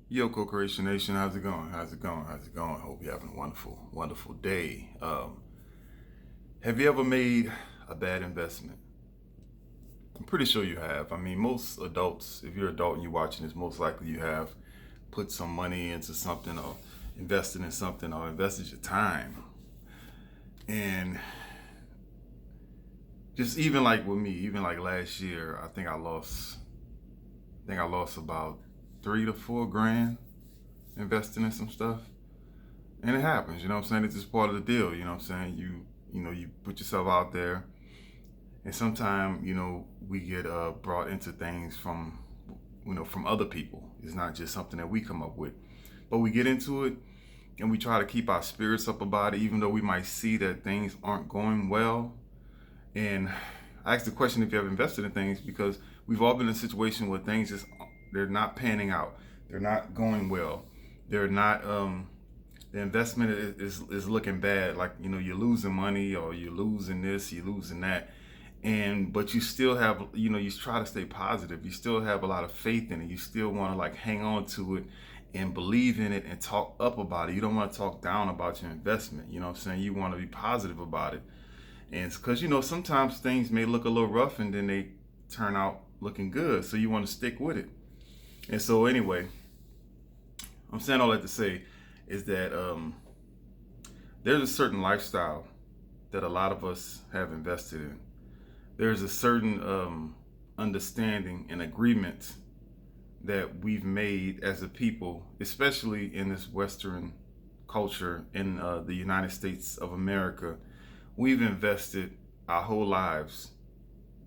Yo, Co-Creation Nation, how's it going? How's it going? How's it going? Hope you're having a wonderful, wonderful day. Have you ever made a bad investment? I'm pretty sure you have. I mean, most adults, if you're an adult and you're watching this, most likely you have put some money into something or invested in something or invested your time. And just even like with me, even like last year, I think I lost about 3 to 4 grand investing in some stuff. And it happens, you know what I'm saying? It's just part of the deal, you know what I'm saying? You put yourself out there, and sometimes, we get brought into things from other people. It's not just something that we come up with. But we get into it and we try to keep our spirits up about it, even though we might see that things aren't going well. And I asked the question if you have invested in things because we've all been in a situation where things they're not panning out. They're not going well. They're not, the investment is looking bad. Like, you're losing money or you're losing this, you're losing that. But you still have, you try to stay positive. You still have a lot of faith in it. You still want to like hang on to it and believe in it and talk up about it. You don't want to talk down about your investment. You know what I'm saying? You want to be positive about it. And it's because, sometimes things may look a little rough and then they turn out looking good. So you want to stick with it. And so, anyway, I'm saying all that to say is that there's a certain lifestyle that a lot of us have invested in. There's a certain understanding and agreement that we've made as a people, especially in this Western culture in the United States of America. We've invested our whole lives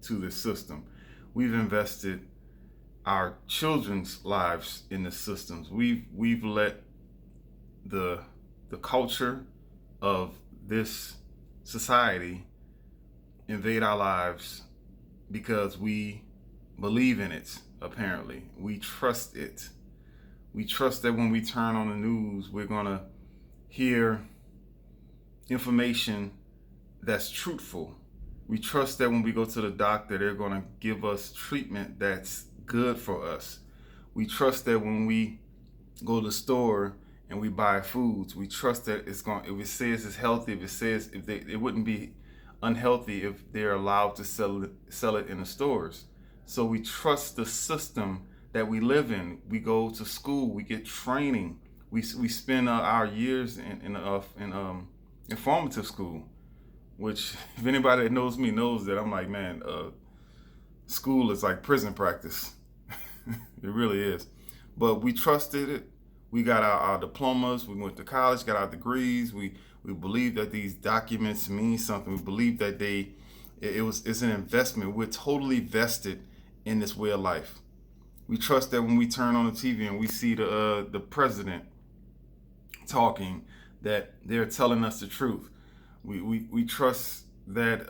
to this system. We've invested our children's lives in the systems. We've let the culture of this society invade our lives because we believe in it. Apparently, we trust it. We trust that when we turn on the news, we're gonna hear information that's truthful. We trust that when we go to the doctor, they're gonna give us treatment that's good for us. We trust that when we go to the store and we buy foods, we trust that if it says it's healthy, if it says it wouldn't be unhealthy if they're allowed to sell it in the stores. So we trust the system that we live in. We go to school, we get training, we spend our years in formative school, which if anybody that knows me knows that I'm like, man, school is like prison practice. It really is. But we trusted it. We got our diplomas. We went to college, got our degrees. We believe that these documents mean something. We believe that it's an investment. We're totally vested in this way of life. We trust that when we turn on the TV and we see the president talking, that they're telling us the truth. We trust that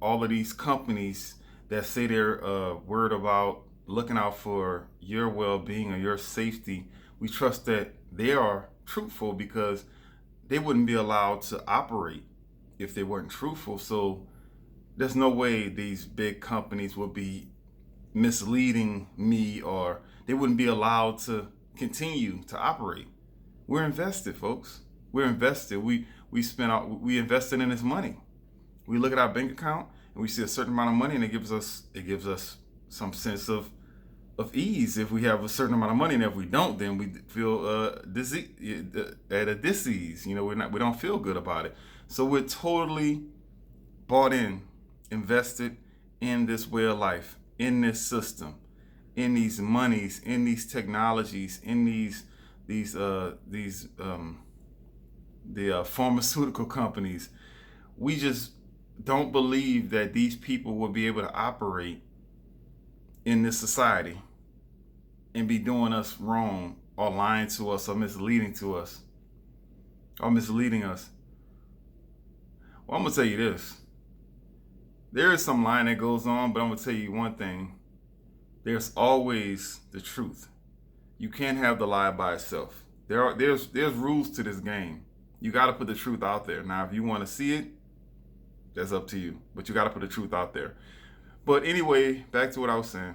all of these companies that say they're worried about looking out for your well-being or your safety, we trust that they are truthful because they wouldn't be allowed to operate if they weren't truthful. So there's no way these big companies would be misleading me, or they wouldn't be allowed to continue to operate. We're invested, folks. We're invested. We invested in this money. We look at our bank account and we see a certain amount of money, and it gives us some sense of ease if we have a certain amount of money, and if we don't, then we feel at a disease. We don't feel good about it. So we're totally bought in, invested in this way of life, in this system, in these monies, in these technologies, in the pharmaceutical companies. We just don't believe that these people will be able to operate in this society and be doing us wrong or lying to us or misleading us. Well, I'm gonna tell you this. There is some lying that goes on, but I'm gonna tell you one thing. There's always the truth. You can't have the lie by itself. There's rules to this game. You got to put the truth out there. Now, if you want to see it, that's up to you. But you got to put the truth out there. But anyway, back to what I was saying,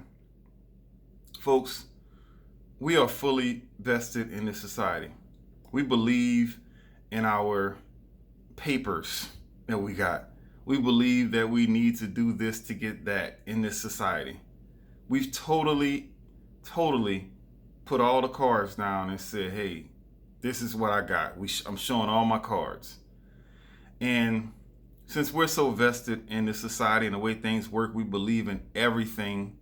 folks. we are fully vested in this society. We believe in our papers that we got. We believe that we need to do this to get that in this society. We've totally put all the cards down and said, hey, this is what I got. I'm showing all my cards. And since we're so vested in the society and the way things work, we believe in everything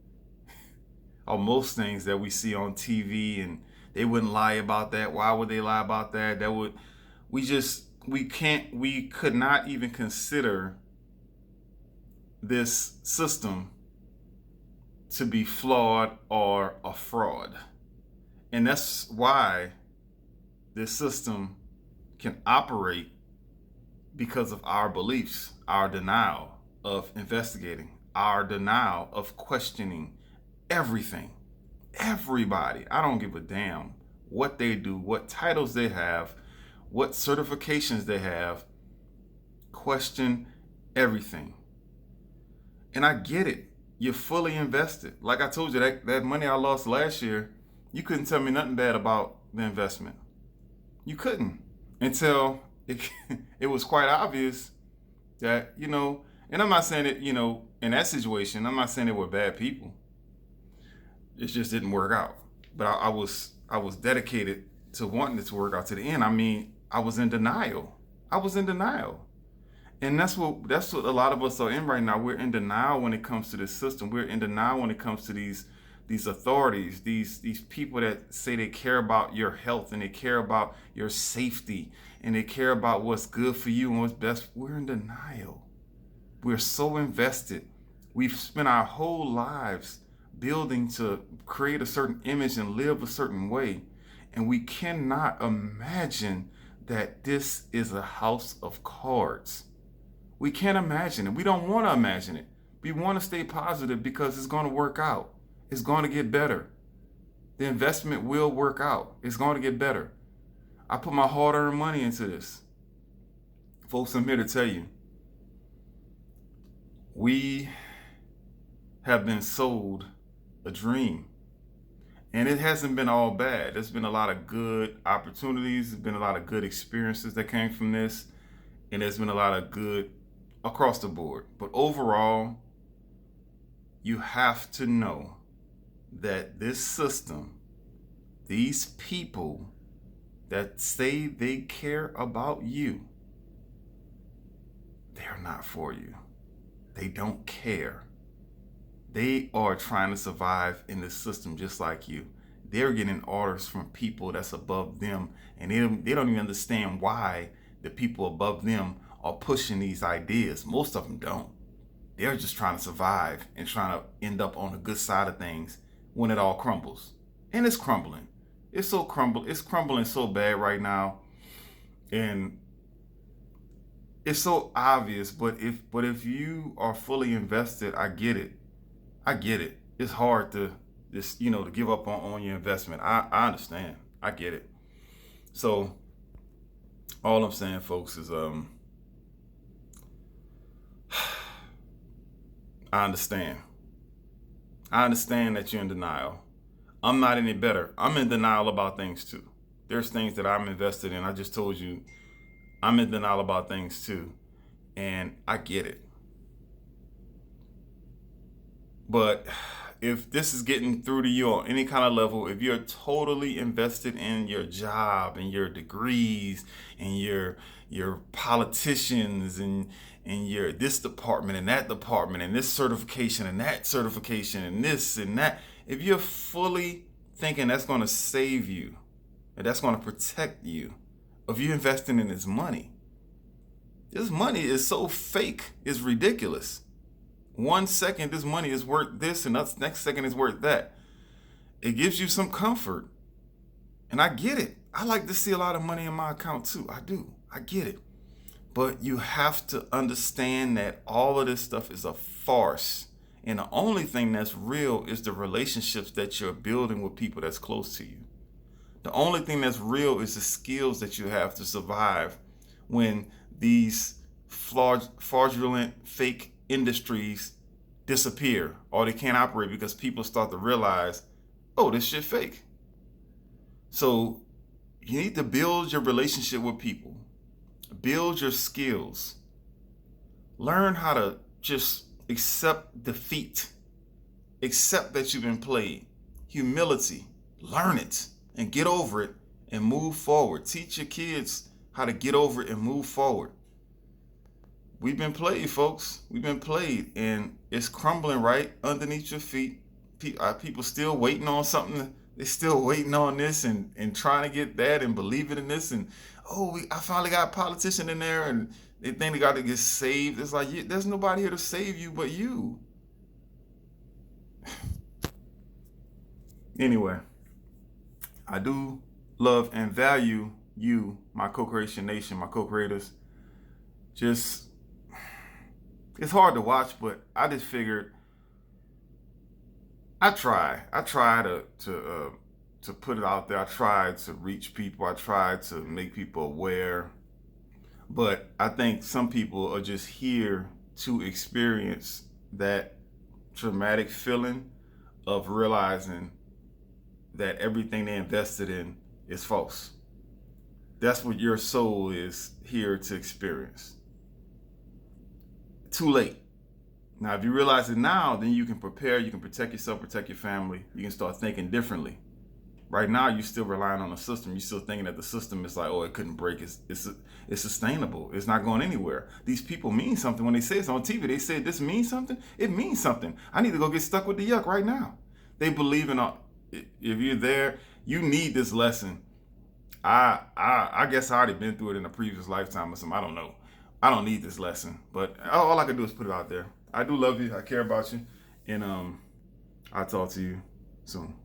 or most things that we see on TV, and they wouldn't lie about that. Why would they lie about that? We could not even consider this system to be flawed or a fraud. And that's why this system can operate, because of our beliefs, our denial of investigating, our denial of questioning everything. Everybody. I don't give a damn what they do, what titles they have, what certifications they have. Question everything. And I get it. You're fully invested. Like I told you, that money I lost last year, you couldn't tell me nothing bad about the investment. You couldn't, until it was quite obvious that, and I'm not saying that, in that situation, I'm not saying they were bad people. It just didn't work out. But I was dedicated to wanting it to work out to the end. I mean, I was in denial. And that's what a lot of us are in right now. We're in denial when it comes to this system. We're in denial when it comes to these authorities, these people that say they care about your health and they care about your safety and they care about what's good for you and what's best. We're in denial. We're so invested. We've spent our whole lives building to create a certain image and live a certain way. And we cannot imagine that this is a house of cards. We can't imagine it. We don't want to imagine it. We want to stay positive because it's going to work out. It's going to get better. The investment will work out. It's going to get better. I put my hard-earned money into this. Folks, I'm here to tell you, we have been sold a dream. And it hasn't been all bad. There's been a lot of good opportunities. There's been a lot of good experiences that came from this. And there's been a lot of good across the board. But overall, you have to know that this system, these people that say they care about you, they're not for you. They don't care. They are trying to survive in this system just like you. They're getting orders from people that's above them, and they don't even understand why the people above them are pushing these ideas. Most of them don't. They're just trying to survive and trying to end up on the good side of things when it all crumbles. And it's crumbling. It's crumbling so bad right now. And it's so obvious, but if you are fully invested, I get it. It's hard to just, to give up on your investment. I understand. I get it. So all I'm saying, folks, is I understand. I understand that you're in denial. I'm not any better. I'm in denial about things too. There's things that I'm invested in. I just told you I'm in denial about things too. And I get it. But if this is getting through to you on any kind of level, if you're totally invested in your job and your degrees and your politicians and your this department and that department and this certification and that certification and this and that, if you're fully thinking that's going to save you and that's going to protect you, if you're investing in this money is so fake, it's ridiculous. 1 second, this money is worth this, and the next second is worth that. It gives you some comfort. And I get it. I like to see a lot of money in my account too. I do. I get it. But you have to understand that all of this stuff is a farce. And the only thing that's real is the relationships that you're building with people that's close to you. The only thing that's real is the skills that you have to survive when these fraudulent, fake industries disappear or they can't operate because people start to realize, oh, this shit fake. So you need to build your relationship with people, build your skills, learn how to just accept defeat, accept that you've been played, humility, learn it and get over it and move forward. Teach your kids how to get over it and move forward. We've been played, folks. We've been played, and it's crumbling right underneath your feet. People still waiting on something. They're still waiting on this and trying to get that and believing in this. And I finally got a politician in there, and they think they got to get saved. It's like there's nobody here to save you but you. Anyway, I do love and value you, my co-creation nation, my co-creators. Just, it's hard to watch, but I just figured I try to put it out there. I try to reach people. I try to make people aware. But I think some people are just here to experience that traumatic feeling of realizing that everything they invested in is false. That's what your soul is here to experience. Too late. Now, if you realize it now, then you can prepare, you can protect yourself, protect your family, you can start thinking differently. Right now, you're still relying on the system. You're still thinking that the system is like, oh, it couldn't break. It's sustainable. It's not going anywhere. These people mean something. When they say it's on TV, they say this means something. It means something. I need to go get stuck with the yuck right now. They believe in, if you're there, you need this lesson. I guess I already been through it in a previous lifetime or something. I don't know. I don't need this lesson, but all I can do is put it out there. I do love you. I care about you, and I'll talk to you soon.